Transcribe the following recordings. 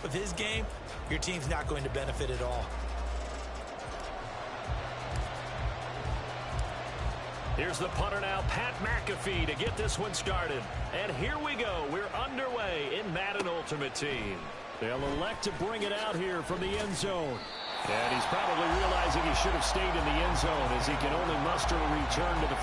With his game, your team's not going to benefit at all. Here's the punter now, Pat McAfee, to get this one started. And here we go. We're underway in Madden Ultimate Team. They'll elect to bring it out here from the end zone. And he's probably realizing he should have stayed in the end zone as he can only muster a return to the...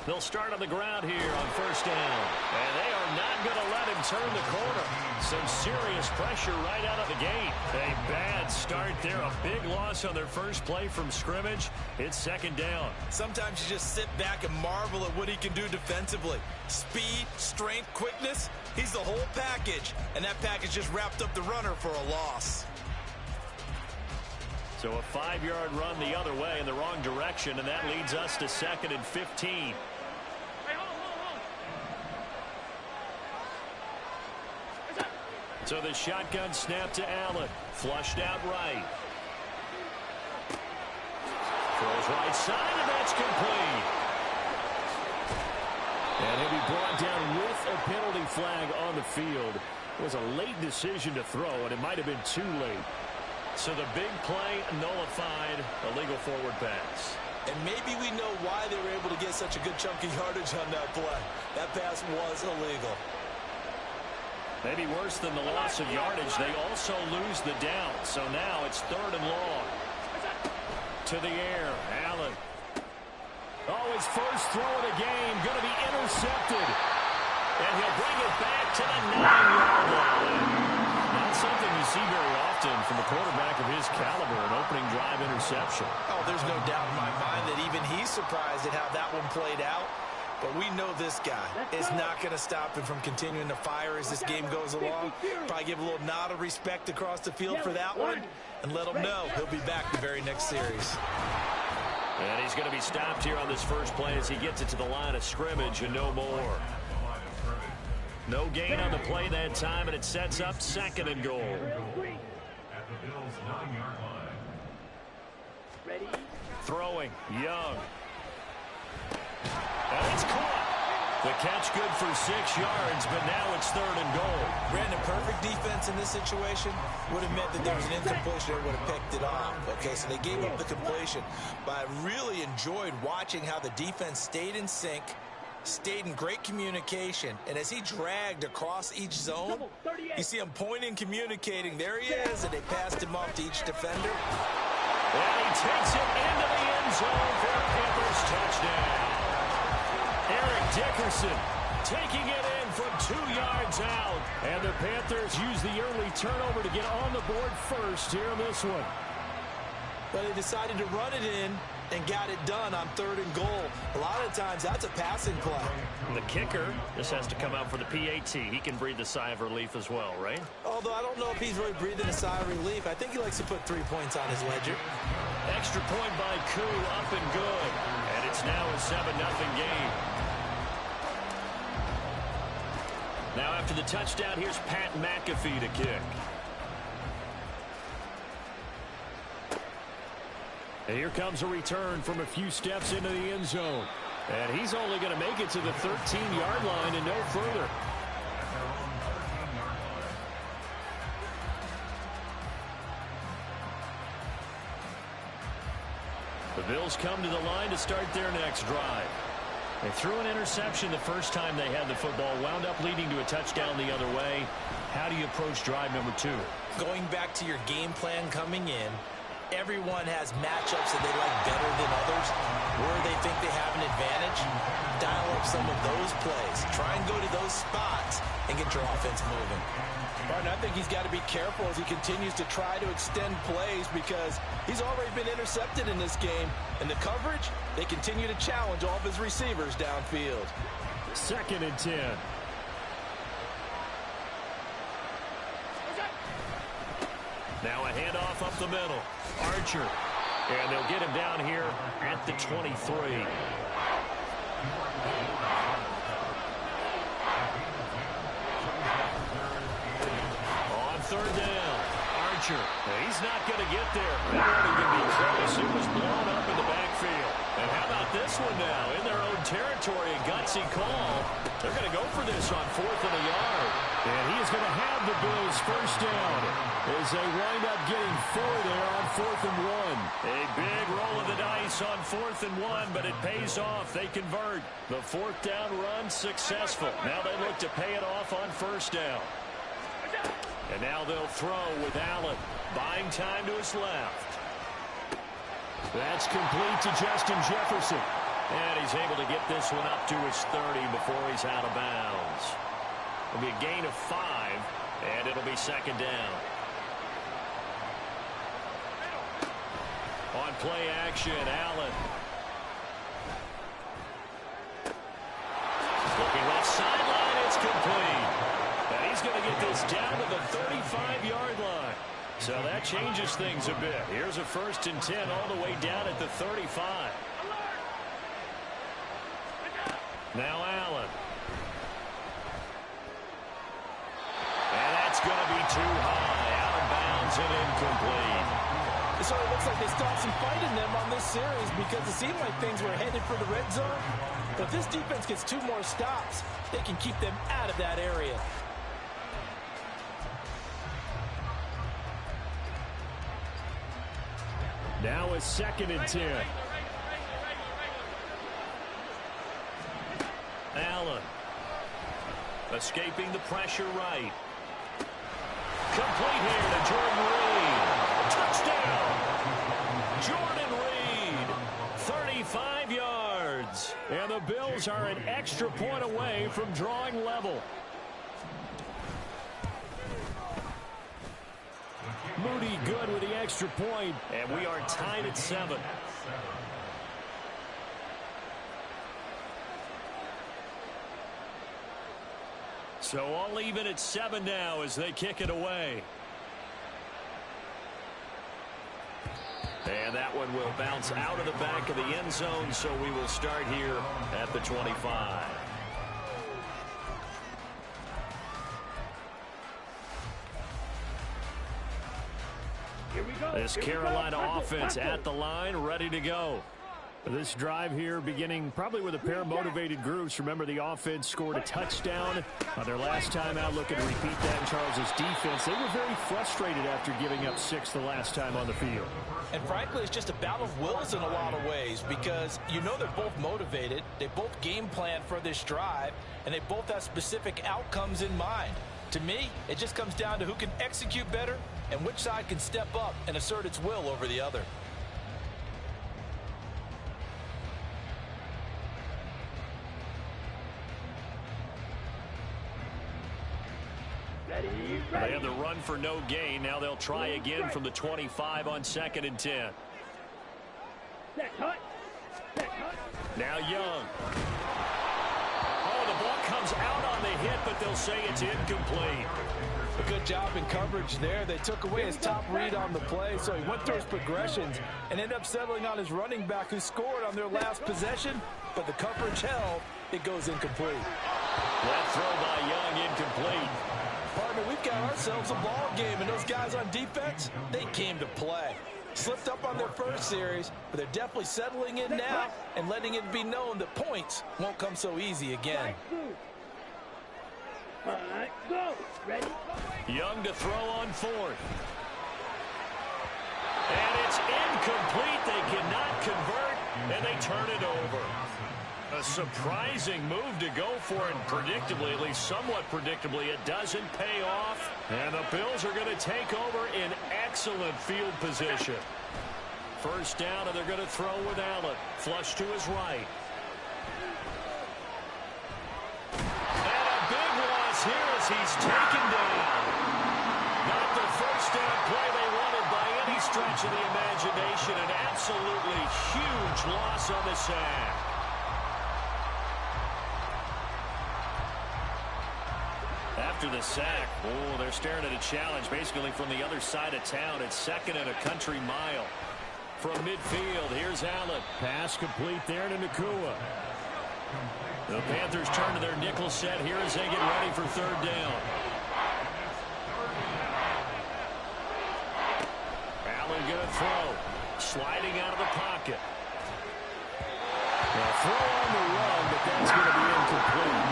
They'll start on the ground here on first down. And they are not going to let him turn the corner. Some serious pressure right out of the gate. A bad start there. A big loss on their first play from scrimmage. It's second down. Sometimes you just sit back and marvel at what he can do defensively. Speed, strength, quickness. He's the whole package. And that package just wrapped up the runner for a loss. So a 5-yard run the other way in the wrong direction, and that leads us to 2nd and 15. So the shotgun snap to Allen. Flushed out right. Throws right side, and that's complete. And he'll be brought down with a penalty flag on the field. It was a late decision to throw, and it might have been too late. So the big play nullified, a legal forward pass. And maybe we know why they were able to get such a good chunk of yardage on that play. That pass was illegal. Maybe worse than the loss of yardage, they also lose the down. So now it's 3rd and long. To the air, Allen. Oh, his first throw of the game, going to be intercepted. And he'll bring it back to the 9-yard line. Not something you see very often from a quarterback of his caliber, an opening drive interception. Oh, there's no doubt in my mind that even he's surprised at how that one played out. But we know this guy is not going to stop him from continuing to fire as this game goes along. Probably give a little nod of respect across the field for that one and let him know he'll be back the very next series. And he's going to be stopped here on this first play as he gets it to the line of scrimmage and no more. No gain on the play that time, and it sets up 2nd and goal. At the Bills' 9-yard line. Ready? Throwing, Young. And it's caught. The catch good for 6 yards, but now it's 3rd and goal. Brandon, perfect defense in this situation would have meant that there was an incompletion. They would have picked it off. Okay, so they gave up the completion. But I really enjoyed watching how the defense stayed in sync, stayed in great communication, and as he dragged across each zone, you see him pointing, communicating. There he is, and they passed him off to each defender. And he takes it into the end zone for a Panthers touchdown. Eric Dickerson taking it in from 2 yards out. And the Panthers use the early turnover to get on the board first here in this one. But they decided to run it in and got it done on 3rd and goal. A lot of times that's a passing play. And the kicker just has to come out for the PAT. He can breathe a sigh of relief as well, right? Although I don't know if he's really breathing a sigh of relief. I think he likes to put 3 points on his ledger. Extra point by Koo, up and good. And it's now a 7-0 game. Now after the touchdown, here's Pat McAfee to kick. And here comes a return from a few steps into the end zone. And he's only going to make it to the 13-yard line and no further. The Bills come to the line to start their next drive. They threw an interception the first time they had the football, wound up leading to a touchdown the other way. How do you approach drive number 2? Going back to your game plan coming in, everyone has matchups that they like better than others. Where they think they have an advantage, dial up some of those plays. Try and go to those spots and get your offense moving. Martin, I think he's got to be careful as he continues to try to extend plays because he's already been intercepted in this game. And the coverage, they continue to challenge all of his receivers downfield. 2nd and 10. Now a handoff up the middle. Archer. And they'll get him down here at the 23. On 3rd down. Archer. He's not going to get there. That won't even be close. It was blown up in the backfield. And how about this one now? In their own territory, a gutsy call. They're going to go for this on 4th and a yard. And he is going to have the Bills first down as they wind up getting 4 there on 4th and 1. A big roll of the dice on 4th and 1, but it pays off. They convert. The 4th down run successful. Now they look to pay it off on 1st down. And now they'll throw with Allen. Buying time to his left. That's complete to Justin Jefferson. And he's able to get this one up to his 30 before he's out of bounds. It'll be a gain of 5, and it'll be 2nd down. On play action, Allen. Looking left sideline, it's complete. And he's going to get this down to the 35-yard line. So that changes things a bit. Here's a 1st and 10 all the way down at the 35. Now Allen. And that's going to be too high. Out of bounds and incomplete. It sort of looks like they stopped some fight in them on this series because it seemed like things were headed for the red zone. But if this defense gets 2 more stops, they can keep them out of that area. Now a 2nd and 10. Allen. Escaping the pressure right. Complete here to Jordan Reed. Touchdown! Jordan Reed. 35 yards. And the Bills are an extra point away from drawing level. Moody good with the extra point. And we are tied at 7. So all even at 7 now as they kick it away. And that one will bounce out of the back of the end zone, so we will start here at the 25. This Carolina offense at the line, ready to go. This drive here beginning probably with a pair of motivated groups. Remember, the offense scored a touchdown on their last time out. Looking to repeat that in Charles's defense. They were very frustrated after giving up 6 the last time on the field. And frankly, it's just a battle of wills in a lot of ways because you know they're both motivated. They both game plan for this drive, and they both have specific outcomes in mind. To me, it just comes down to who can execute better and which side can step up and assert its will over the other. They have the run for no gain. Now they'll try again from the 25 on 2nd and 10. Now Young. Oh, the ball comes out on the hit, but they'll say it's incomplete. A good job in coverage there. They took away his top read on the play, so he went through his progressions and ended up settling on his running back who scored on their last possession, but the coverage held. It goes incomplete. That throw by Young incomplete. Partner, we've got ourselves a ball game, and those guys on defense, they came to play. Slipped up on their first series, but they're definitely settling in now and letting it be known that points won't come so easy again. All right, go. Ready? Young to throw on 4th. And it's incomplete. They cannot convert, and they turn it over. A surprising move to go for it, predictably, at least somewhat predictably. It doesn't pay off, and the Bills are going to take over in excellent field position. First down, and they're going to throw with Allen. Flush to his right. And a big loss here as he's taken down. Not the first down play they wanted by any stretch of the imagination. An absolutely huge loss on the sack. After the sack, they're staring at a challenge basically from the other side of town. It's 2nd and a country mile. From midfield, here's Allen. Pass complete there to Nakua. The Panthers turn to their nickel set here as they get ready for 3rd down. Allen going to throw. Sliding out of the pocket. A throw on the run, but that's going to be incomplete.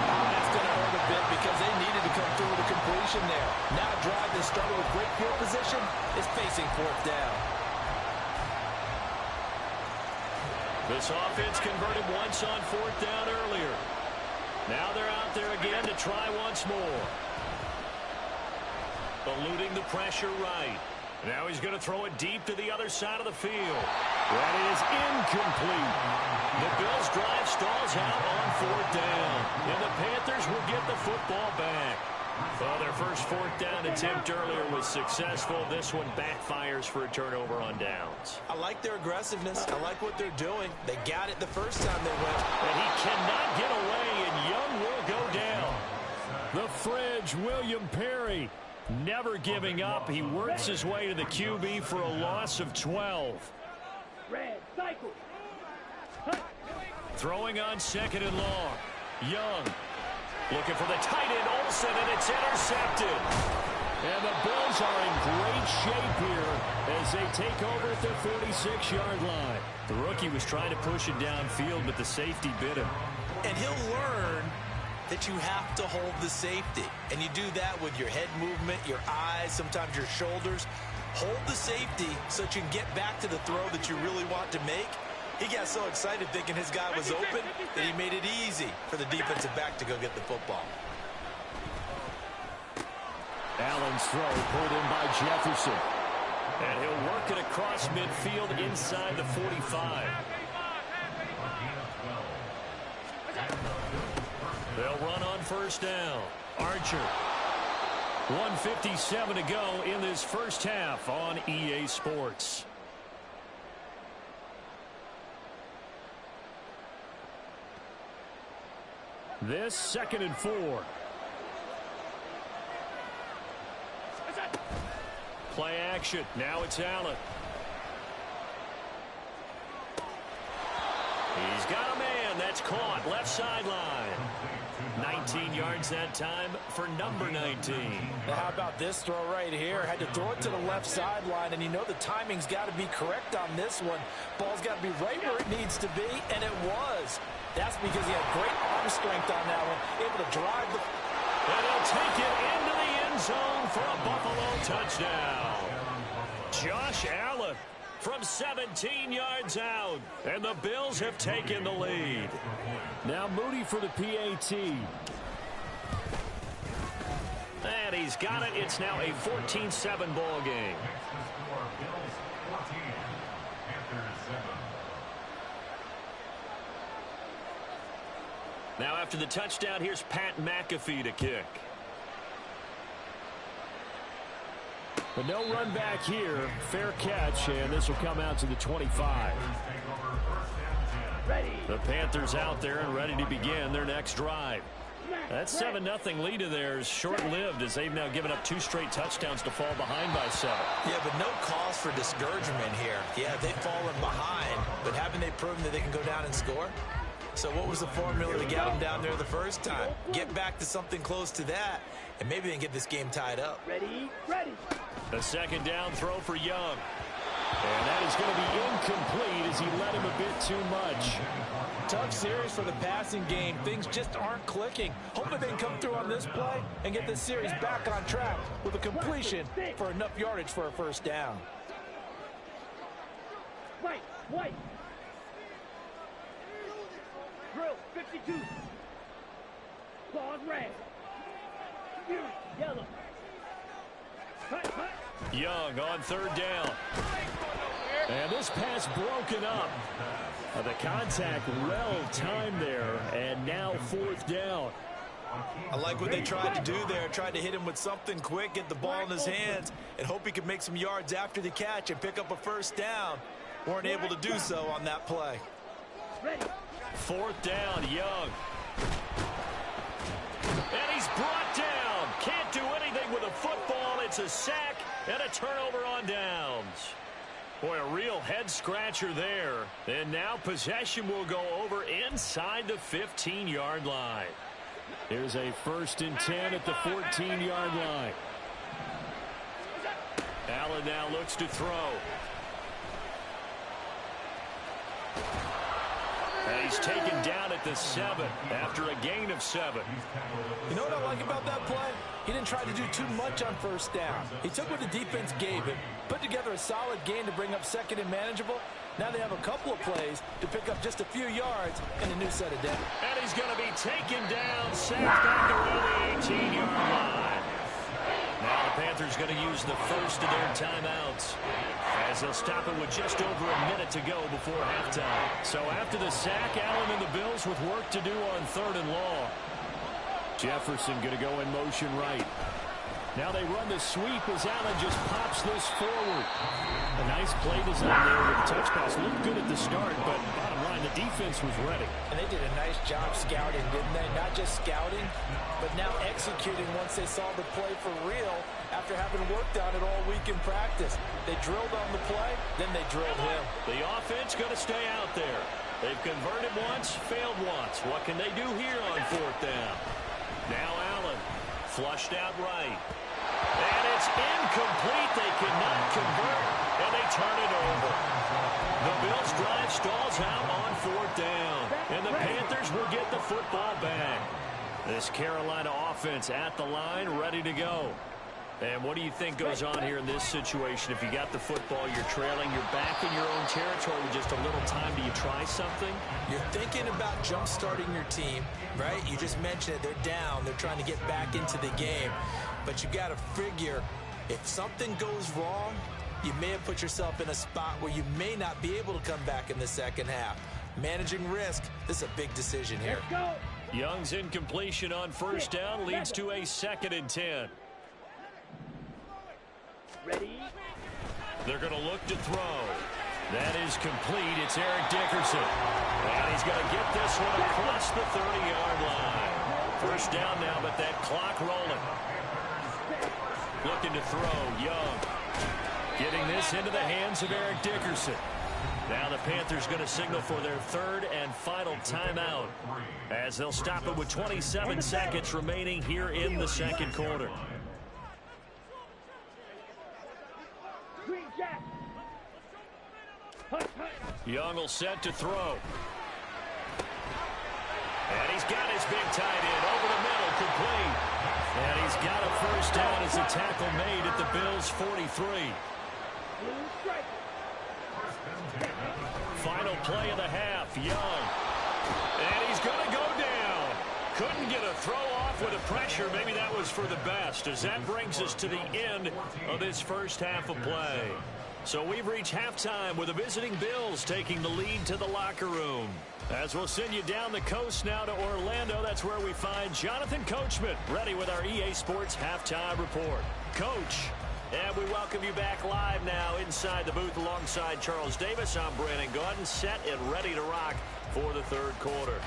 That's going to hurt a bit because they needed to come through with a completion there. Now a drive that started with great field position is facing 4th down. This offense converted once on 4th down earlier. Now they're out there again to try once more. Eluding the pressure right. Now he's going to throw it deep to the other side of the field. That is incomplete. The Bills' drive stalls out on 4th down. And the Panthers will get the football back. Well, their first 4th down attempt earlier was successful. This one backfires for a turnover on downs. I like their aggressiveness. I like what they're doing. They got it the first time they went. And he cannot get away, and Young will go down. The Fridge, William Perry, never giving up. He works his way to the QB for a loss of 12. Red, cycle. Throwing on 2nd and long. Young. Looking for the tight end, Olsen, and it's intercepted. And the Bills are in great shape here as they take over at their 46-yard line. The rookie was trying to push it downfield, but the safety bit him. And he'll learn that you have to hold the safety. And you do that with your head movement, your eyes, sometimes your shoulders. Hold the safety so that you can get back to the throw that you really want to make. He got so excited thinking his guy was open that he made it easy for the defensive back to go get the football. Allen's throw pulled in by Jefferson. And he'll work it across midfield inside the 45. They'll run on 1st down. Archer. 1:57 to go in this first half on EA Sports. This 2nd and 4. Play action. Now it's Allen. He's got a man. That's caught. Left sideline. 19 yards that time for number 19. Now how about this throw right here? Had to throw it to the left sideline, and you know the timing's got to be correct on this one. Ball's got to be right where it needs to be, and it was. That's because he had great arm strength on that one, able to drive the... And he'll take it into the end zone for a Buffalo touchdown. Josh Allen from 17 yards out, and the Bills have taken the lead. Now Moody for the PAT. And he's got it. It's now a 14-7 ball game. Now after the touchdown, here's Pat McAfee to kick. But no run back here. Fair catch, and this will come out to the 25. Ready. The Panthers out there and ready to begin their next drive. That 7-0 lead of theirs short-lived as they've now given up 2 straight touchdowns to fall behind by 7. Yeah, but no cause for discouragement here. Yeah, they've fallen behind, but haven't they proven that they can go down and score? So what was the formula to get them down there the first time? Get back to something close to that, and maybe they can get this game tied up. Ready, ready. A 2nd down throw for Young. And that is going to be incomplete as he led him a bit too much. Tough series for the passing game. Things just aren't clicking. Hoping they can come through on this play and get this series back on track with a completion for enough yardage for a first down. White, white. Drill 52. Pause red. Yellow. Hut, hut. Young on third down. And this pass broken up. The contact well timed there, and now fourth down. I like what they tried to do there. Tried to hit him with something quick, get the ball in his hands, and hope he could make some yards after the catch and pick up a first down. Weren't able to do so on that play. Fourth down, Young. And he's brought down. Can't do anything with a football. It's a sack and a turnover on downs. Boy, a real head-scratcher there. And now possession will go over inside the 15-yard line. Here's a 1st and 10 at the 14-yard line. Allen now looks to throw. And he's taken down at the 7 after a gain of 7. You know what I like about that play? He didn't try to do too much on first down. He took what the defense gave him, put together a solid gain to bring up second and manageable. Now they have a couple of plays to pick up just a few yards and a new set of downs. And he's going to be taken down, sacked back around the 18-yard line. Now the Panthers going to use the first of their timeouts, as they'll stop it with just over a minute to go before halftime. So after the sack, Allen and the Bills with work to do on 3rd and long. Jefferson going to go in motion right. Now they run the sweep as Allen just pops this forward. A nice play design there with the touch pass. Looked good at the start, but bottom line, the defense was ready. And they did a nice job scouting, didn't they? Not just scouting, but now executing once they saw the play for real after having worked on it all week in practice. They drilled on the play, then they drilled him. The offense going to stay out there. They've converted once, failed once. What can they do here on 4th down? Now Allen, flushed out right. And it's incomplete. They cannot convert, and they turn it over. The Bills' drive stalls out on 4th down, and the Panthers will get the football back. This Carolina offense at the line, ready to go. And what do you think goes on here in this situation? If you got the football, you're trailing, you're back in your own territory with just a little time. Do you try something? You're thinking about jump-starting your team, right? You just mentioned it. They're down. They're trying to get back into the game. But you got to figure, if something goes wrong, you may have put yourself in a spot where you may not be able to come back in the second half. Managing risk, this is a big decision here. Young's incompletion on 1st down leads to a 2nd and 10. Ready? They're going to look to throw. That is complete. It's Eric Dickerson. And he's going to get this one across the 30-yard line. 1st down now, but that clock rolling. Looking to throw. Young getting this into the hands of Eric Dickerson. Now the Panthers going to signal for their 3rd and final timeout, as they'll stop it with 27 seconds remaining here in the 2nd quarter. Young will set to throw. And he's got his big tight end over the middle, complete. And he's got a 1st down as a tackle made at the Bills' 43. Final play of the half, Young. And he's going to go down. Couldn't get a throw off with the pressure. Maybe that was for the best, as that brings us to the end of this first half of play. So we've reached halftime with the visiting Bills taking the lead to the locker room. As we'll send you down the coast now to Orlando, that's where we find Jonathan Coachman ready with our EA Sports Halftime Report. Coach, and we welcome you back live now inside the booth alongside Charles Davis. I'm Brandon Gaudin, set and ready to rock for the 3rd quarter.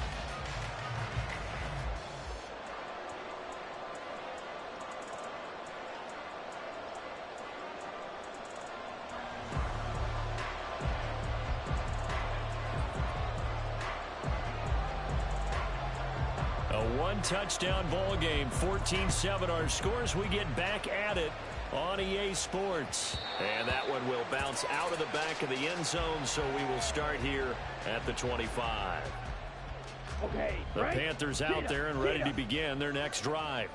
One-touchdown ball game, 14-7 our scores. We get back at it on EA Sports. And that one will bounce out of the back of the end zone, so we will start here at the 25. Okay, the Panthers out there and ready to begin their next drive.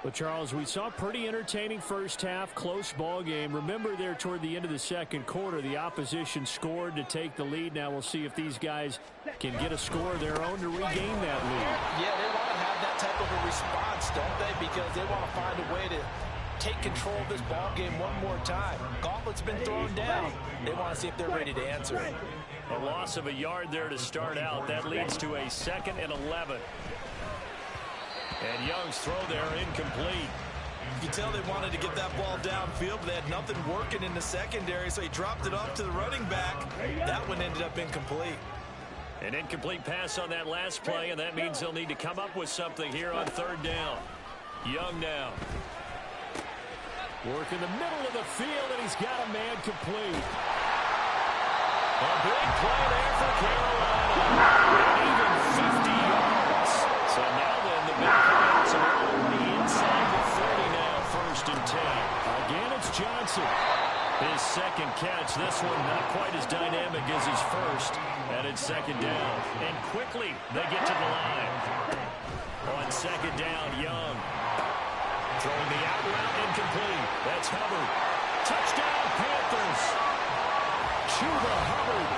Well, Charles, we saw a pretty entertaining first half, close ball game. Remember there toward the end of the second quarter, the opposition scored to take the lead. Now we'll see if these guys can get a score of their own to regain that lead. Yeah, they want to have that type of a response, don't they? Because they want to find a way to take control of this ball game one more time. Gauntlet's been thrown down. They want to see if they're ready to answer it. A loss of a yard there to start out. That leads to a 2nd and 11. And Young's throw there incomplete. You can tell they wanted to get that ball downfield, but they had nothing working in the secondary, so he dropped it off to the running back. That one ended up incomplete. An incomplete pass on that last play, and that means they'll need to come up with something here on 3rd down. Young now. Work in the middle of the field, and he's got a man complete. A big play there for Carolina. Even 50 yards. So now then, the big play is already inside the 30 now, 1st and 10. Again, it's Johnson. His 2nd catch. This one not quite as dynamic as his first. And it's 2nd down. And quickly, they get to the line. On 2nd down, Young. Throwing the out route incomplete. That's Hubbard. Touchdown, Panthers. Chuba Hubbard,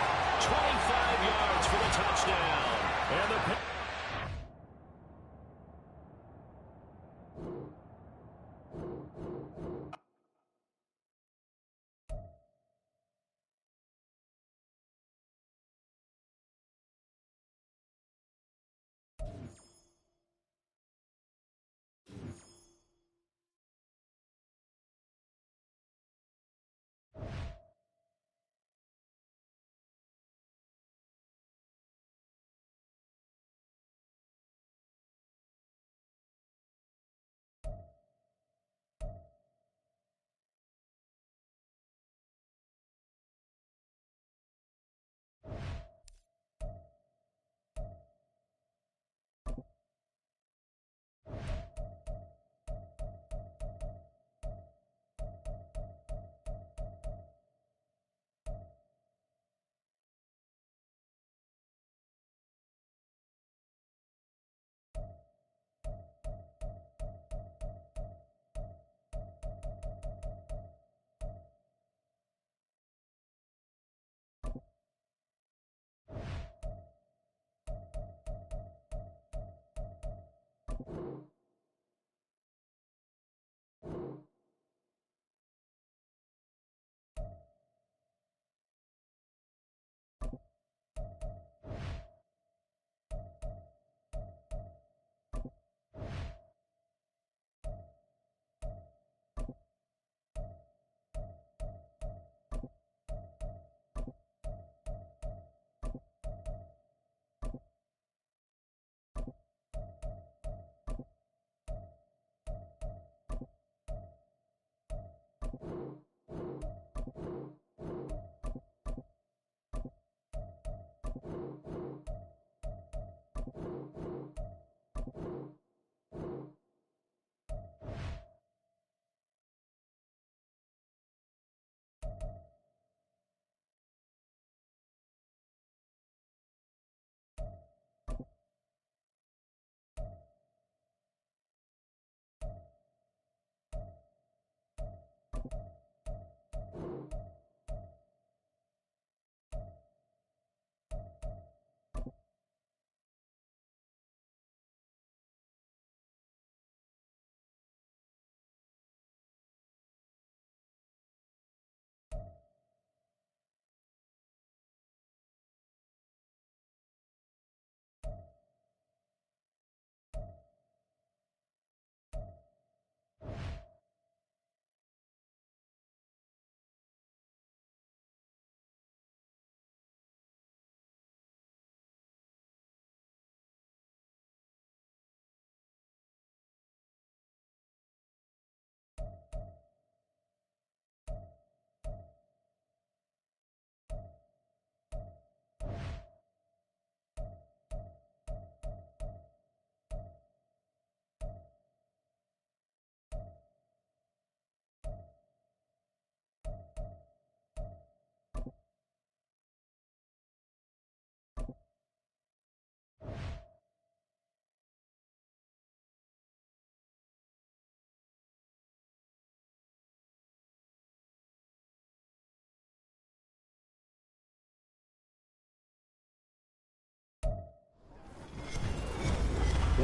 25 yards for the touchdown. And the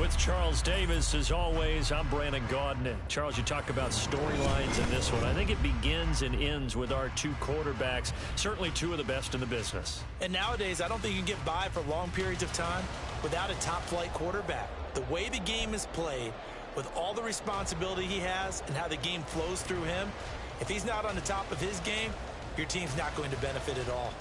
With Charles Davis, as always, I'm Brandon Gaudin. And Charles, you talk about storylines in this one. I think it begins and ends with our two quarterbacks, certainly two of the best in the business. And nowadays, I don't think you can get by for long periods of time without a top-flight quarterback. The way the game is played, with all the responsibility he has and how the game flows through him, if he's not on the top of his game, your team's not going to benefit at all.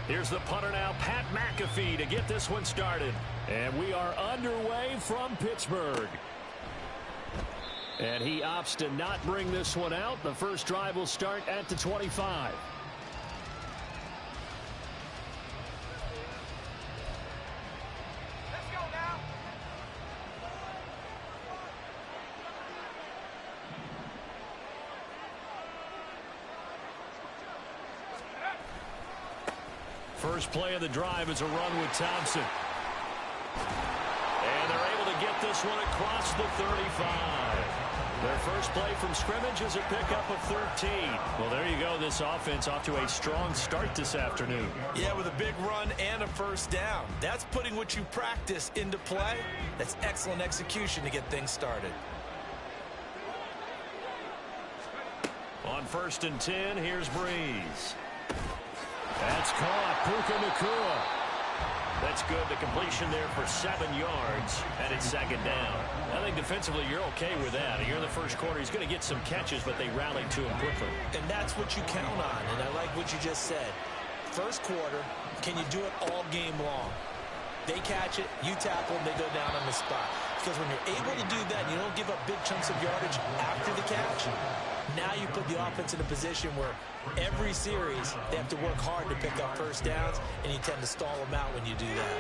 Here's the punter now, Pat McAfee, to get this one started. And we are underway from Pittsburgh. And he opts to not bring this one out. The first drive will start at the 25. Let's go now. First play of the drive is a run with Thompson. And they're able to get this one across the 35. Their first play from scrimmage is a pickup of 13. Well, there you go. This offense off to a strong start this afternoon. Yeah, with a big run and a first down. That's putting what you practice into play. That's excellent execution to get things started. On 1st and 10, here's Breeze. That's caught. Puka Nacua. That's good. The completion there for 7 yards, and it's second down. I think defensively you're okay with that. Here in the first quarter, he's going to get some catches, but they rallied to him quickly. And that's what you count on, and I like what you just said. First quarter, can you do it all game long? They catch it, you tackle them, they go down on the spot. Because when you're able to do that, and you don't give up big chunks of yardage after the catch, now you put the offense in a position where every series they have to work hard to pick up first downs, and you tend to stall them out when you do that.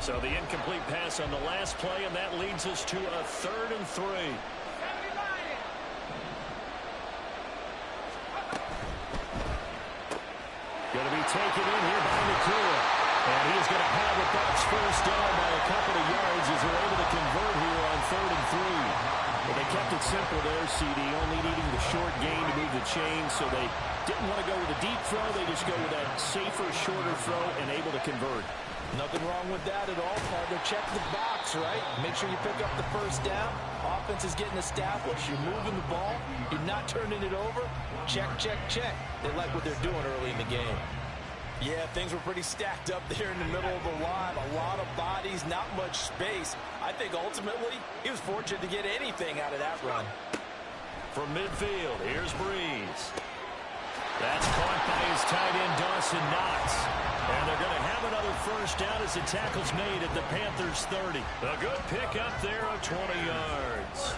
So the incomplete pass on the last play, and that leads us to a 3rd and 3. Going to be taken in here by Nacua. And he is going to have it. That's first down by a couple of yards as they're able to convert here on 3rd and 3. But they kept it simple there, CD, only needing the short gain to move the chain, so they didn't want to go with a deep throw. They just go with that safer, shorter throw and able to convert. Nothing wrong with that at all, partner. Check the box, right? Make sure you pick up the first down. Offense is getting established. You're moving the ball. You're not turning it over. Check, check, check. They like what they're doing early in the game. Yeah, things were pretty stacked up there in the middle of the line. A lot of bodies, not much space. I think ultimately he was fortunate to get anything out of that run. From midfield, here's Breeze. That's caught by his tight end, Dawson Knox. And they're going to have another first down as the tackle's made at the Panthers' 30. A good pickup there of 20 yards.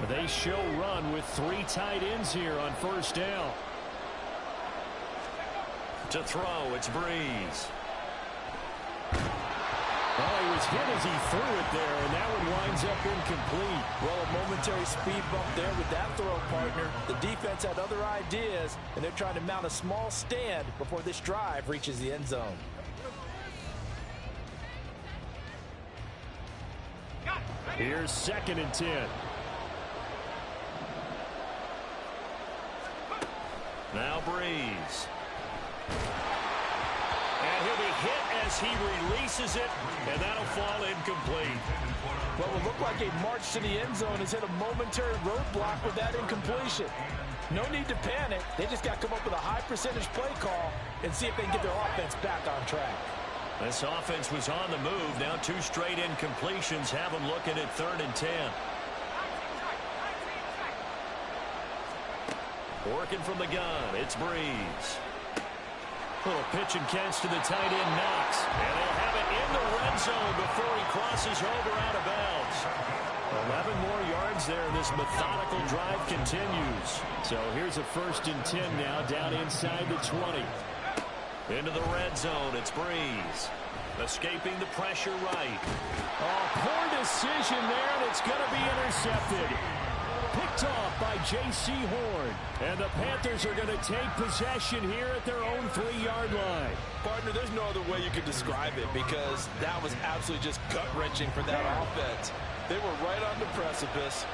They show run with 3 tight ends here on first down. To throw, it's Breeze. Oh, he was hit as he threw it there, and that one winds up incomplete. Well, a momentary speed bump there with that throw, partner. The defense had other ideas, and they're trying to mount a small stand before this drive reaches the end zone. Here's 2nd and 10. Now Breeze. And he'll be hit as he releases it, and that'll fall incomplete. What will look like a march to the end zone has hit a momentary roadblock with that incompletion. No need to panic. They just got to come up with a high percentage play call and see if they can get their offense back on track. This offense was on the move. Now 2 straight incompletions have them looking at 3rd and 10. Working from the gun, it's Breeze. Little pitch and catch to the tight end, Knox. And they'll have it in the red zone before he crosses over out of bounds. 11 more yards there, and this methodical drive continues. So here's a 1st and 10 now, down inside the 20. Into the red zone, it's Breeze. Escaping the pressure right. Oh, poor decision there, and it's going to be intercepted. Picked off by J.C. Horn. And the Panthers are going to take possession here at their own 3-yard line. Partner, there's no other way you could describe it because that was absolutely just gut-wrenching for that offense. They were right on the precipice.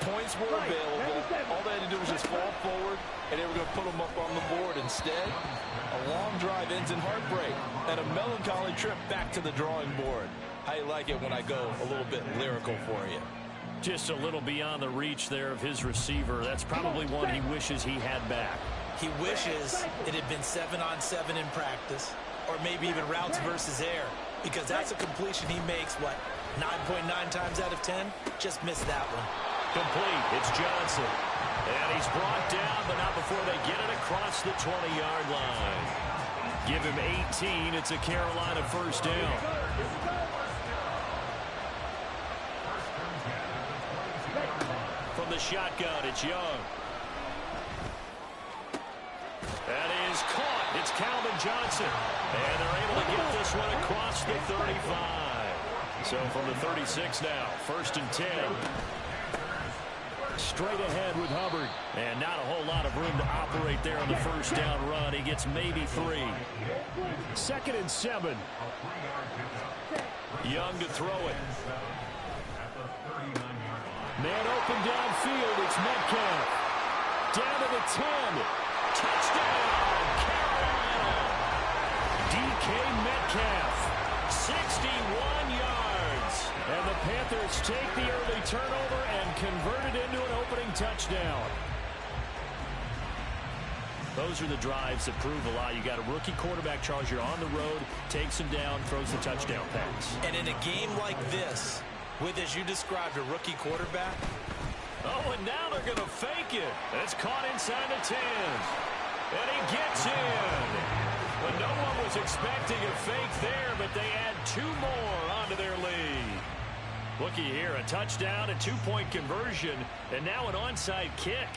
Points were available. All they had to do was just fall forward, and they were going to put them up on the board. Instead, a long drive ends in heartbreak and a melancholy trip back to the drawing board. How you like it when I go a little bit lyrical for you? Just a little beyond the reach there of his receiver. That's probably one he wishes he had back. He wishes it had been 7-on-7 in practice, or maybe even routes versus air, because that's a completion he makes, 9.9 times out of 10? Just missed that one. Complete. It's Johnson. And he's brought down, but not before they get it across the 20-yard line. Give him 18. It's a Carolina first down. From the shotgun, it's Young. That is caught. It's Calvin Johnson. And they're able to get this one across the 35. So from the 36 now, 1st and 10. Straight ahead with Hubbard. And not a whole lot of room to operate there on the first down run. He gets maybe 3. 2nd and 7. Young to throw it. Man open downfield. It's Metcalf. Down to the 10. Touchdown, Carolina. DK Metcalf. 61 yards. And the Panthers take the early turnover and convert it into an opening touchdown. Those are the drives that prove a lot. You got a rookie quarterback, Charles. You're on the road, takes him down, throws the touchdown pass. And in a game like this, with, as you described, a rookie quarterback. Oh, and now they're going to fake it. It's caught inside the 10. And he gets in. Well, no one was expecting a fake there, but they add 2 more onto their lead. Looky here, a touchdown, a 2-point conversion, and now an onside kick.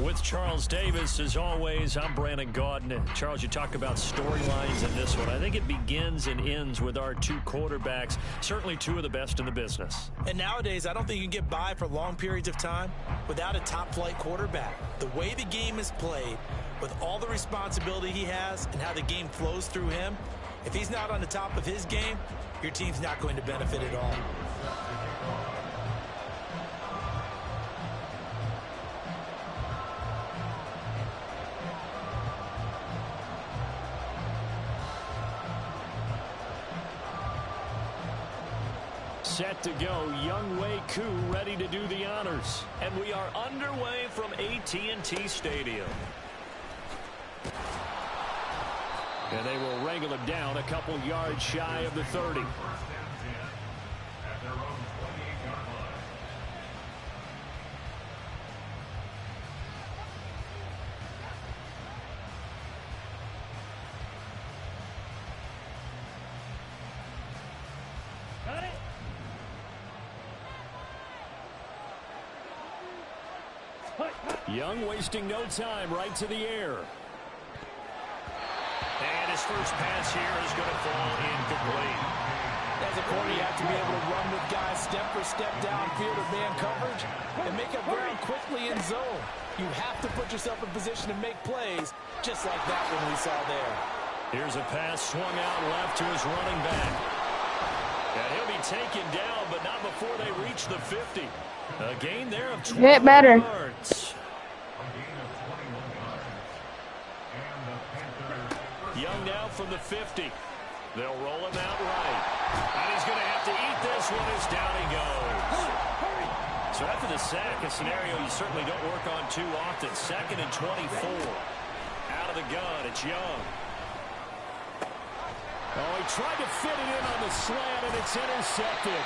With Charles Davis, as always, I'm Brandon Gaudin. Charles, you talk about storylines in this one. I think it begins and ends with our 2 quarterbacks, certainly 2 of the best in the business. And nowadays, I don't think you can get by for long periods of time without a top-flight quarterback. The way the game is played, with all the responsibility he has and how the game flows through him, if he's not on the top of his game, your team's not going to benefit at all. Set to go, Younghoe Koo ready to do the honors. And we are underway from AT&T Stadium. And they will wrangle him down a couple yards shy of the 30. Young wasting no time, right to the air. And his first pass here is going to fall incomplete. As a corner, you have to be able to run with guys step for step downfield or man coverage and make up ground quickly in zone. You have to put yourself in position to make plays, just like that one we saw there. Here's a pass swung out left to his running back. And he'll be taken down, but not before they reach the 50. A gain there of 12 yards. Young now from the 50. They'll roll him out right. And he's going to have to eat this one as down he goes. So after the sack, a scenario you certainly don't work on too often. 2nd and 24. Out of the gun, it's Young. Oh, he tried to fit it in on the slant, and it's intercepted.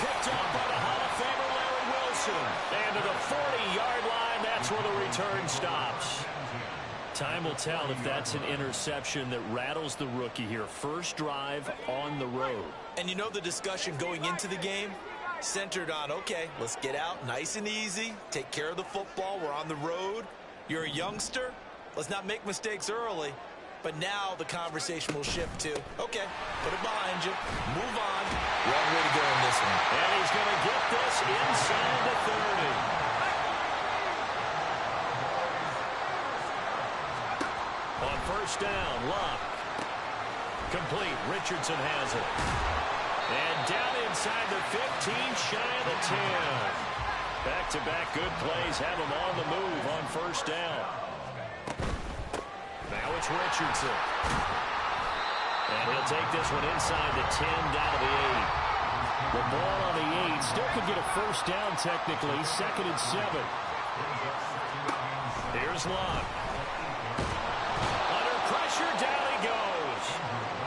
Picked up by the Hall of Famer Larry Wilson. And to the 40-yard line, that's where the return stops. Time will tell if that's an interception that rattles the rookie here. First drive on the road. And you know the discussion going into the game? Centered on, okay, let's get out nice and easy, take care of the football, we're on the road. You're a youngster, let's not make mistakes early. But now the conversation will shift to, okay, put it behind you, move on. One way to go in this one. And he's going to get this inside the 30. On first down, Luck. Complete. Richardson has it. And down inside the 15, shy of the 10. Back-to-back good plays have him on the move on first down. Now it's Richardson. And he'll take this one inside the 10, down to the 8. The ball on the 8. Still could get a first down technically. 2nd and 7. Here's Luck. Under pressure, down he goes.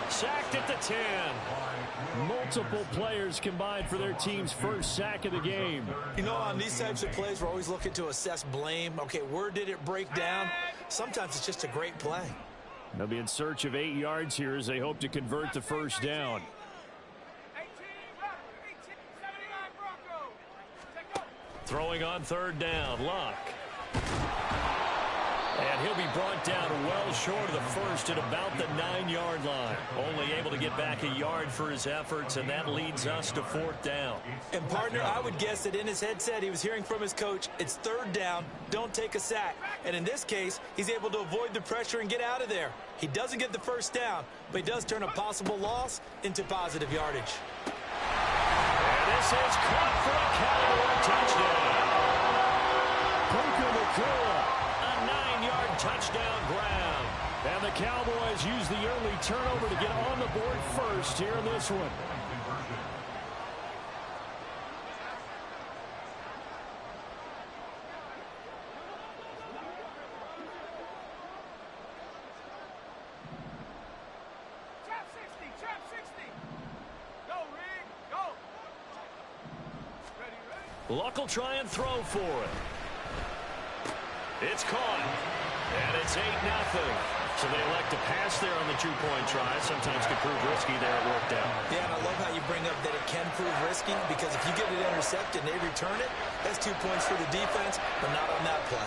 Sacked at the 10. Multiple players combined for their team's first sack of the game. You know, on these types of plays, we're always looking to assess blame. Okay, where did it break down? Sometimes it's just a great play. They'll be in search of 8 yards here as they hope to convert the first down. Throwing on third down, Luck. And he'll be brought down well short of the first at about the 9-yard line. Only able to get back a yard for his efforts, and that leads us to 4th down. And, partner, I would guess that in his headset he was hearing from his coach, it's 3rd down, don't take a sack. And in this case, he's able to avoid the pressure and get out of there. He doesn't get the first down, but he does turn a possible loss into positive yardage. And this is caught for a Cowboy touchdown. A 9-yard touchdown grab. And the Cowboys use the early turnover to get on the board first here in this one. Trap 60. Go, Rig, go. Ready. Luck will try and throw for it. It's caught. And it's 8-0. So they elect to pass there on the 2-point try. Sometimes can prove risky there. It worked out. Yeah, and I love how you bring up that it can prove risky, because if you get it intercepted and they return it, that's 2 points for the defense, but not on that play.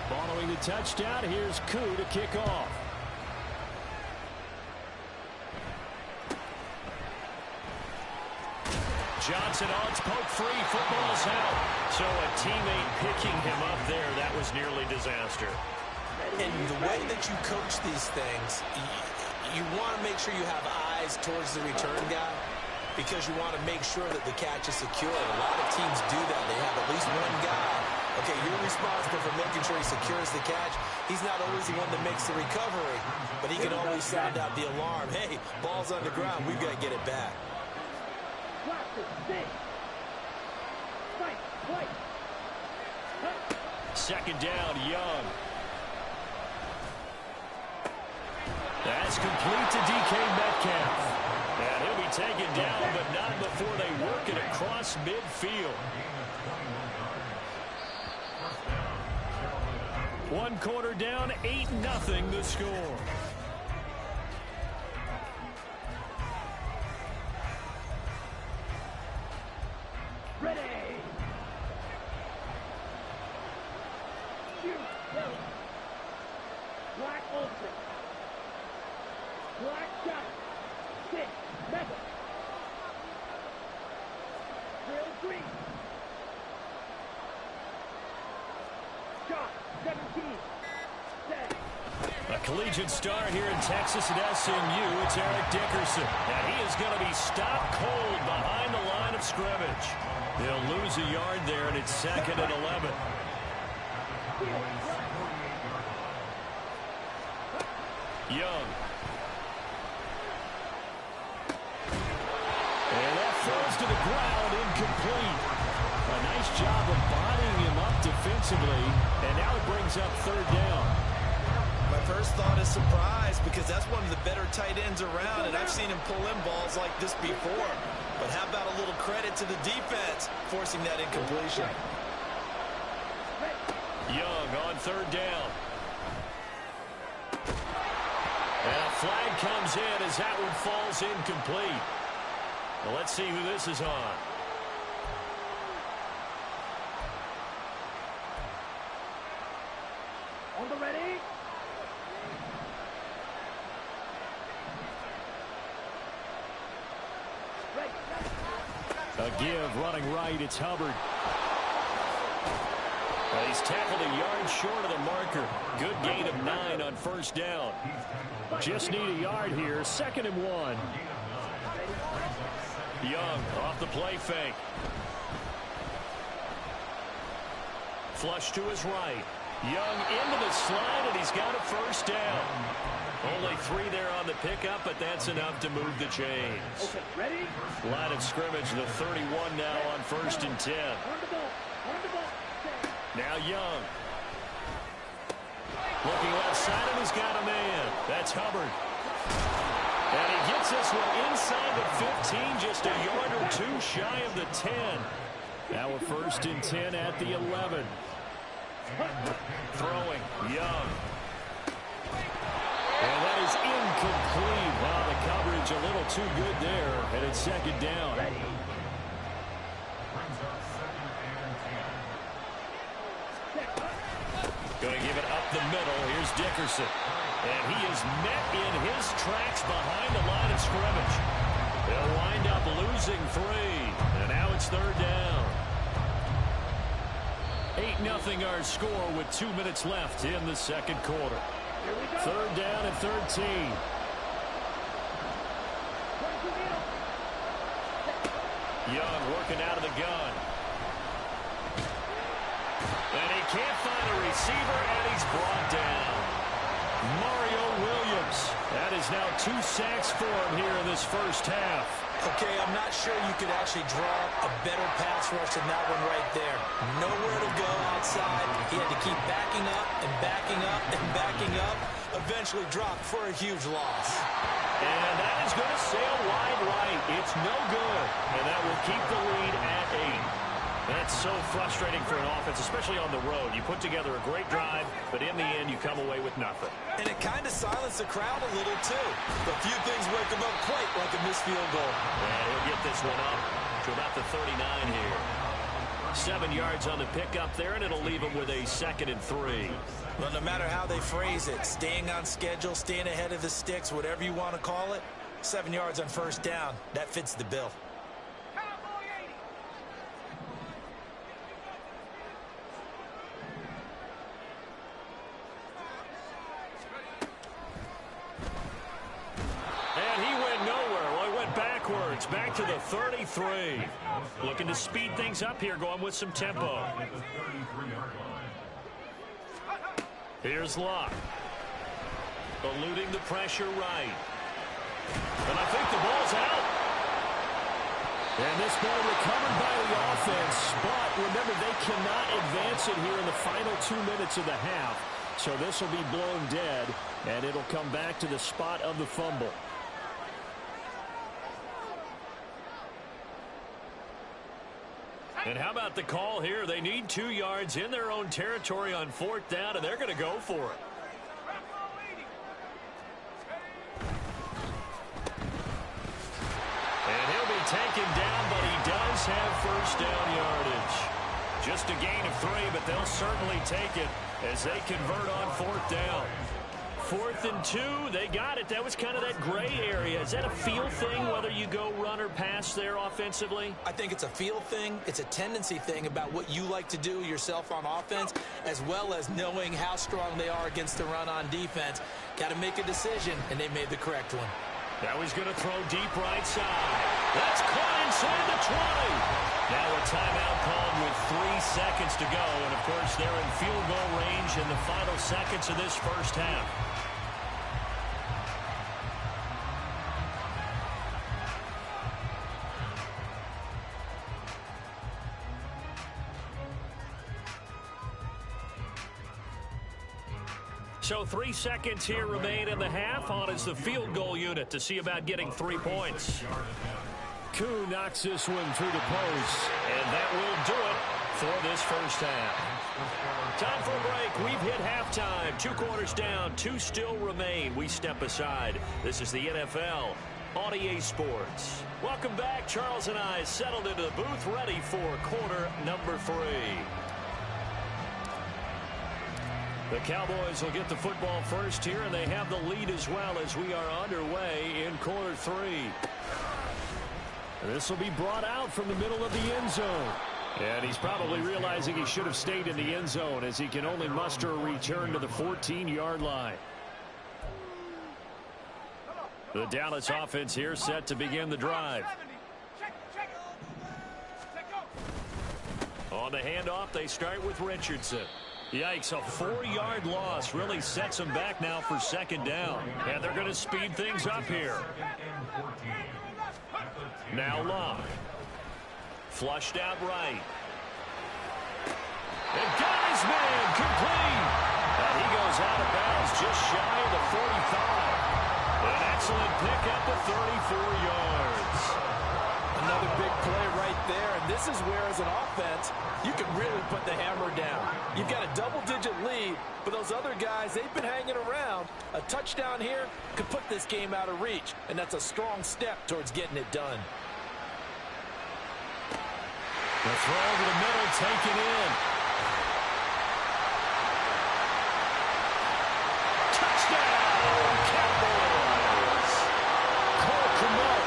Following the touchdown, here's Koo to kick off. Johnson on its poke free. Football's out. So a teammate picking him up there. That was nearly disaster. And the way that you coach these things, you want to make sure you have eyes towards the return guy, because you want to make sure that the catch is secure. A lot of teams do that. They have at least one guy. Okay, you're responsible for making sure he secures the catch. He's not always the one that makes the recovery, but he can always sound out the alarm. Hey, ball's on the ground. We've got to get it back. Second down, Young. That's complete to DK Metcalf. And he'll be taken down, but not before they work it across midfield. One quarter down, 8-0 the score. Ready. Shoot. Black ultra. Black shot. 6. Method. Drill green. Shot. 17. Set. A collegiate star here in Texas at SMU. It's Eric Dickerson. And he is going to be stopped cold behind the line line of scrimmage. They'll lose a yard there, and it's 2nd and 11. Young. And that falls to the ground, incomplete. A nice job of bodying him up defensively, and now it brings up 3rd down. My first thought is surprise, because that's one of the better tight ends around, and I've seen him pull in balls like this before. But how about a little credit to the defense forcing that incompletion? Young on 3rd down. And a flag comes in as that one falls incomplete. Well, let's see who this is on. On the ready. A give running right. It's Hubbard. Well, he's tackled a yard short of the marker. Good gain of 9 on 1st down. Just need a yard here. 2nd and 1. Young off the play fake. Flush to his right. Young into the slide, and he's got a 1st down. Only 3 there on the pickup, but that's enough to move the chains. Okay, ready? Line of scrimmage, the 31 now on 1st and 10. On the ball. On the ball. Now Young. Looking left side, and he's got a man. That's Hubbard. And he gets this one inside the 15, just a yard or 2 shy of the 10. Now a 1st and 10 at the 11. Throwing, Young. And that is incomplete. Wow, the coverage a little too good there, and it's 2nd down. Going to give it up the middle. Here's Dickerson. And he is met in his tracks behind the line of scrimmage. They'll wind up losing 3. And now it's 3rd down. 8-0 our score with 2 minutes left in the 2nd quarter. 3rd down and 13. Young working out of the gun. And he can't find a receiver, and he's brought down. Mario Williams. That is now 2 sacks for him here in this 1st half. Okay, I'm not sure you could actually draw a better pass rush than that one right there. Nowhere to go outside. He had to keep backing up and backing up and backing up. Eventually dropped for a huge loss. And that is going to sail wide right. It's no good. And that will keep the lead at 8. That's so frustrating for an offense, especially on the road. You put together a great drive, but in the end, you come away with nothing. And it kind of silenced the crowd a little, too. A few things wake him up quite like a missed field goal. And he'll get this one up to about the 39 here. 7 yards on the pickup there, and it'll leave him with a 2nd and 3. Well, no matter how they phrase it, staying on schedule, staying ahead of the sticks, whatever you want to call it, 7 yards on 1st down, that fits the bill. Back to the 33. Looking to speed things up here, going with some tempo. Here's Locke. Eluding the pressure right. And I think the ball's out. And this ball recovered by the offense. But remember, they cannot advance it here in the final 2 minutes of the half. So this will be blown dead, and it'll come back to the spot of the fumble. And how about the call here? They need 2 yards in their own territory on 4th down, and they're going to go for it. And he'll be taken down, but he does have 1st down yardage. Just a gain of 3, but they'll certainly take it as they convert on 4th down. 4th and 2, they got it. That was kind of that gray area. Is that a feel thing, whether you go run or pass there offensively? I think it's a feel thing. It's a tendency thing about what you like to do yourself on offense, as well as knowing how strong they are against the run on defense. Got to make a decision, and they made the correct one. Now he's going to throw deep right side. That's caught inside the 20. Now a timeout called with 3 seconds to go. And, of course, they're in field goal range in the final seconds of this first half. So 3 seconds here remain in the half. On is the field goal unit to see about getting 3 points. Koo knocks this one through the post. And that will do it for this first half. Time for a break. We've hit halftime. 2 quarters down. 2 still remain. We step aside. This is the NFL on EA Sports. Welcome back. Charles and I settled into the booth ready for quarter number 3. The Cowboys will get the football first here, and they have the lead as well as we are underway in quarter 3. And this will be brought out from the middle of the end zone. And he's probably realizing he should have stayed in the end zone as he can only muster a return to the 14-yard line. The Dallas offense here set to begin the drive. On the handoff, they start with Richardson. Yikes, a 4-yard loss really sets them back now for second down. And they're going to speed things up here. Now Long. Flushed out right. And got his man complete. And he goes out of bounds just shy of the 45. An excellent pickup of 34 yards. Another big play right there, and this is where, as an offense, you can really put the hammer down. You've got a double-digit lead, but those other guys, they've been hanging around. A touchdown here could put this game out of reach, and that's a strong step towards getting it done. The throw over the middle, taken in. Touchdown, Cowboys! Cole Kmet,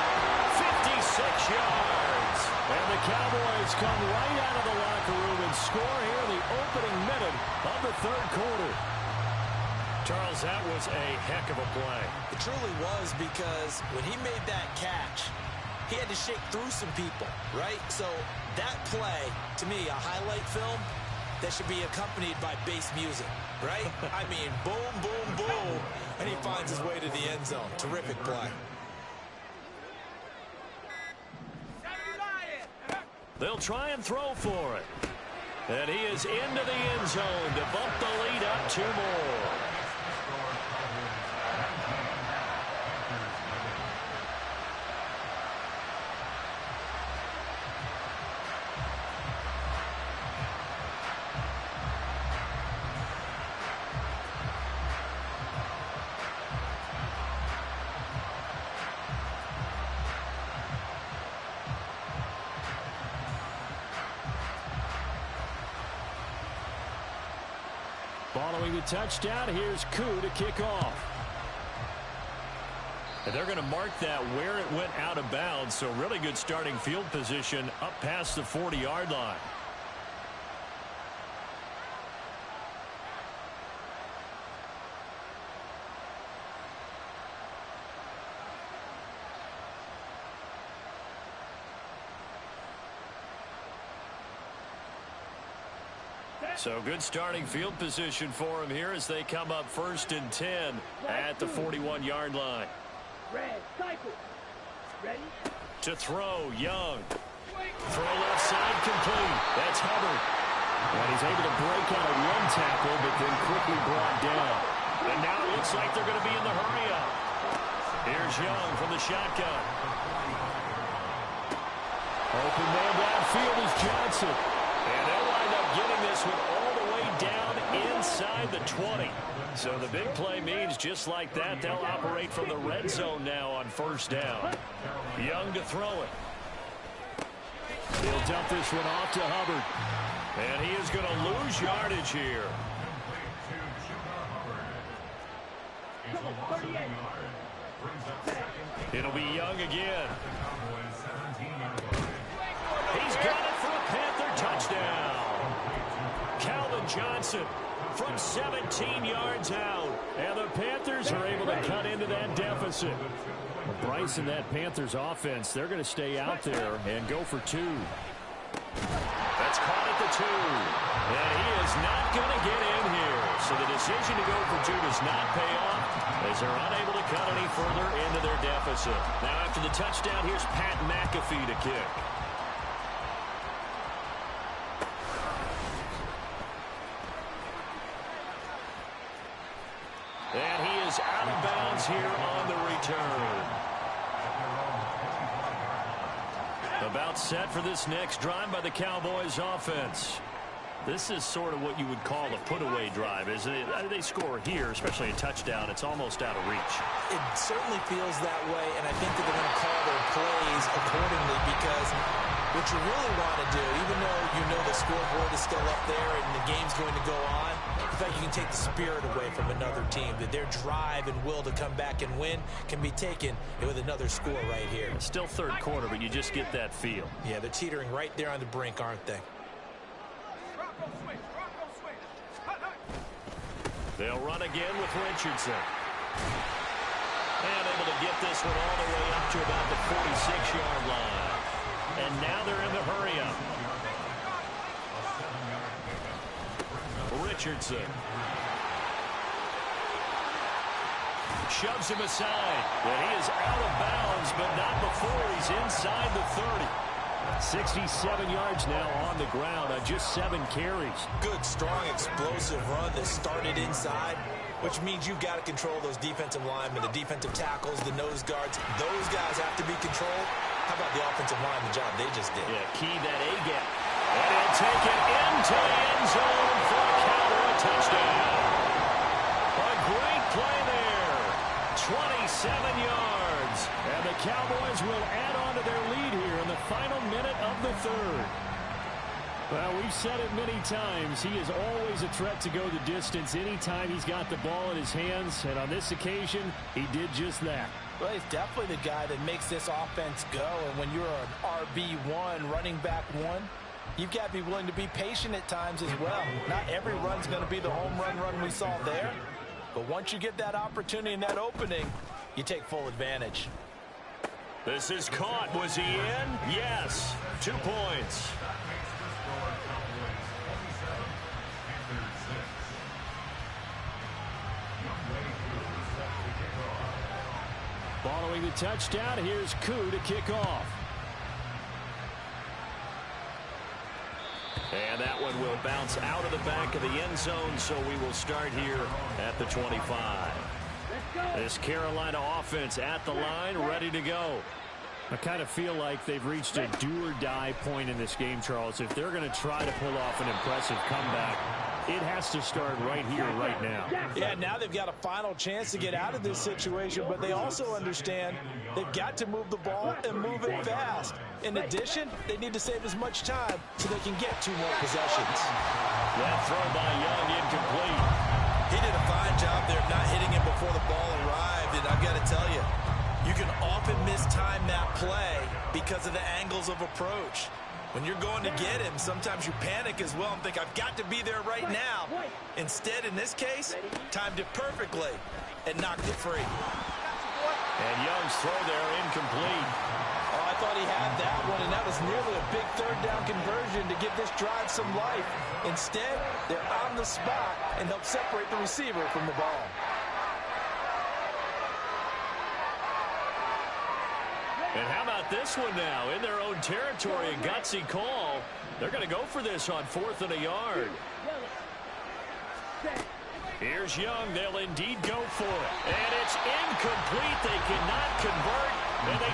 56 yards. And the Cowboys come right out of the locker room and score here in the opening minute of the third quarter. Charles, that was a heck of a play. It truly was, because when he made that catch, he had to shake through some people, right? So that play, to me, a highlight film that should be accompanied by bass music, right? I mean, boom, boom, boom, and he finds his way to the end zone. Terrific play. They'll try and throw for it. And he is into the end zone to bump the lead up 2 more. Following the touchdown, here's Koo to kick off. And they're going to mark that where it went out of bounds, so really good starting field position up past the 40-yard line. So good starting field position for him here as they come up 1st and 10 at the 41-yard line. Red, cycle. Ready? To throw, Young. Throw left side, complete. That's Hubbard. And he's able to break out of 1 tackle, but then quickly brought down. And now it looks like they're going to be in the hurry-up. Here's Young from the shotgun. Open man downfield is Johnson. And they'll wind up getting this one all the way down inside the 20. So the big play means just like that, they'll operate from the red zone now on 1st down. Young to throw it. He'll dump this one off to Hubbard. And he is going to lose yardage here. It'll be Young again. He's got it for a Panther touchdown. Calvin Johnson from 17 yards out. And the Panthers are able to cut into that deficit. Bryce and that Panthers offense, they're going to stay out there and go for 2. That's caught at the 2. And he is not going to get in here. So the decision to go for 2 does not pay off as they're unable to cut any further into their deficit. Now after the touchdown, here's Pat McAfee to kick. And he is out of bounds here on the return. About set for this next drive by the Cowboys offense. This is sort of what you would call a put-away drive, isn't it? They score here, especially a touchdown. It's almost out of reach. It certainly feels that way, and I think that they're going to call their plays accordingly because what you really want to do, even though you know the scoreboard is still up there and the game's going to go on, the fact you can take the spirit away from another team, that their drive and will to come back and win can be taken with another score right here. It's still third quarter, but you just get that feel. Yeah, they're teetering right there on the brink, aren't they? They'll run again with Richardson. And able to get this one all the way up to about the 46-yard line. And now they're in the hurry-up. Richardson. Shoves him aside. And he is out of bounds, but not before he's inside the 30. 67 yards now on the ground on just 7 carries. Good, strong, explosive run that started inside, which means you've got to control those defensive linemen, the defensive tackles, the nose guards. Those guys have to be controlled. How about the offensive line, the job they just did? Yeah, key that A-gap. And he'll take it into the end zone for a Cowboy touchdown. A great play there. 27 yards. And the Cowboys will add on to their lead here in the final minute of the third. Well, we've said it many times. He is always a threat to go the distance anytime he's got the ball in his hands. And on this occasion, he did just that. Well, he's definitely the guy that makes this offense go. And when you're an RB1, running back 1, you've got to be willing to be patient at times as well. Not every run's going to be the home run we saw there. But once you get that opportunity and that opening, you take full advantage. This is caught. Was he in? Yes. 2 points. Following the touchdown, here's Koo to kick off. And that one will bounce out of the back of the end zone, so we will start here at the 25. This Carolina offense at the line, ready to go. I kind of feel like they've reached a do-or-die point in this game, Charles. If they're going to try to pull off an impressive comeback, it has to start right here, right now. Yeah, now they've got a final chance to get out of this situation, but they also understand they've got to move the ball and move it fast. In addition, they need to save as much time so they can get 2 more possessions. That throw by Young incomplete. He did a fine job there of not hitting him before the ball arrived, and I've got to tell you, you can often mistime that play because of the angles of approach. When you're going to get him, sometimes you panic as well and think, I've got to be there right now. Instead, in this case, timed it perfectly and knocked it free. And Young's throw there incomplete. Oh, I thought he had that one, and that was nearly a big third down conversion to give this drive some life. Instead, they're on the spot and help separate the receiver from the ball. And how about this one now? In their own territory, a gutsy call. They're going to go for this on 4th and a yard. Here's Young. They'll indeed go for it. And it's incomplete. They cannot convert. And they